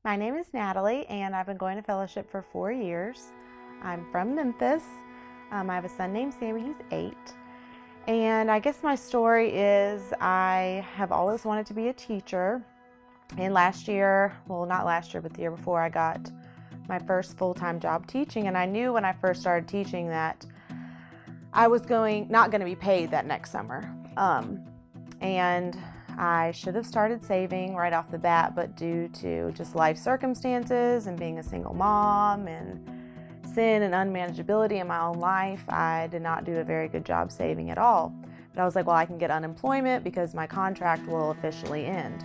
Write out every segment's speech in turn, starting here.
My name is Natalie, and I've been going to fellowship for 4 years. I'm from Memphis. I have a son named Sammy, he's 8. And I guess my story is I have always wanted to be a teacher. And last year, well, not last year, but the year before, I got my first full-time job teaching. And I knew when I first started teaching that I was not going to be paid that next summer. And I should have started saving right off the bat, but due to just life circumstances and being a single mom and sin and unmanageability in my own life, I did not do a very good job saving at all. But I was like, well, I can get unemployment because my contract will officially end.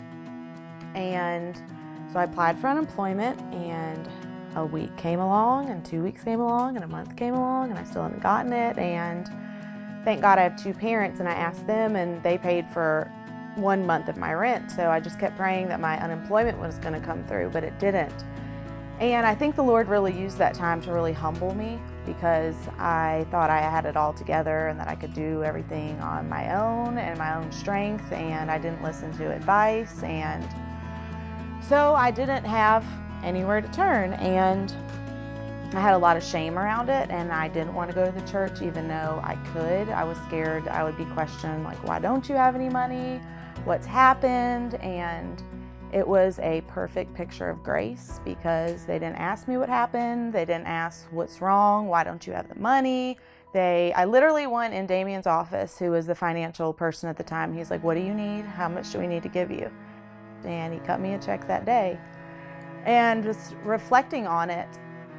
And so I applied for unemployment, and a week came along, and 2 weeks came along, and a month came along, and I still hadn't gotten it. And thank God I have 2 parents, and I asked them, and they paid for 1 month of my rent. So I just kept praying that my unemployment was going to come through, but it didn't. And I think the Lord really used that time to really humble me, because I thought I had it all together and that I could do everything on my own and my own strength, and I didn't listen to advice, and so I didn't have anywhere to turn, and I had a lot of shame around it, and I didn't want to go to the church even though I could. I was scared I would be questioned, like, why don't you have any money? What's happened? And it was a perfect picture of grace, because they didn't ask me what happened. They didn't ask what's wrong. Why don't you have the money? I literally went in Damien's office, who was the financial person at the time. He's like, what do you need? How much do we need to give you? And he cut me a check that day. And just reflecting on it,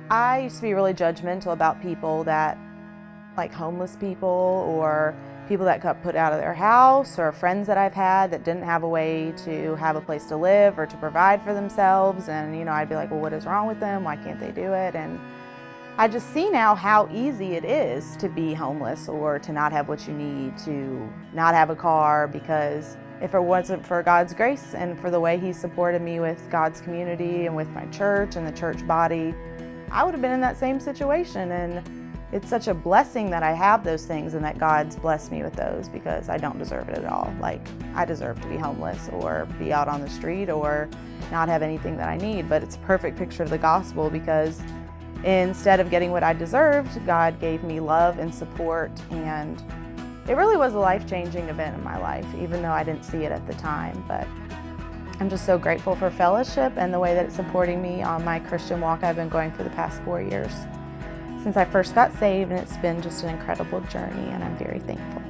I used to be really judgmental about people that, like homeless people or people that got put out of their house, or friends that I've had that didn't have a way to have a place to live or to provide for themselves. And, I'd be like, well, what is wrong with them? Why can't they do it? And I just see now how easy it is to be homeless or to not have what you need, to not have a car, because if it wasn't for God's grace and for the way He supported me with God's community and with my church and the church body, I would have been in that same situation. And it's such a blessing that I have those things and that God's blessed me with those, because I don't deserve it at all. Like, I deserve to be homeless or be out on the street or not have anything that I need. But it's a perfect picture of the gospel, because instead of getting what I deserved, God gave me love and support, and it really was a life-changing event in my life, even though I didn't see it at the time. But I'm just so grateful for fellowship and the way that it's supporting me on my Christian walk I've been going for the past 4 years since I first got saved, and it's been just an incredible journey, and I'm very thankful.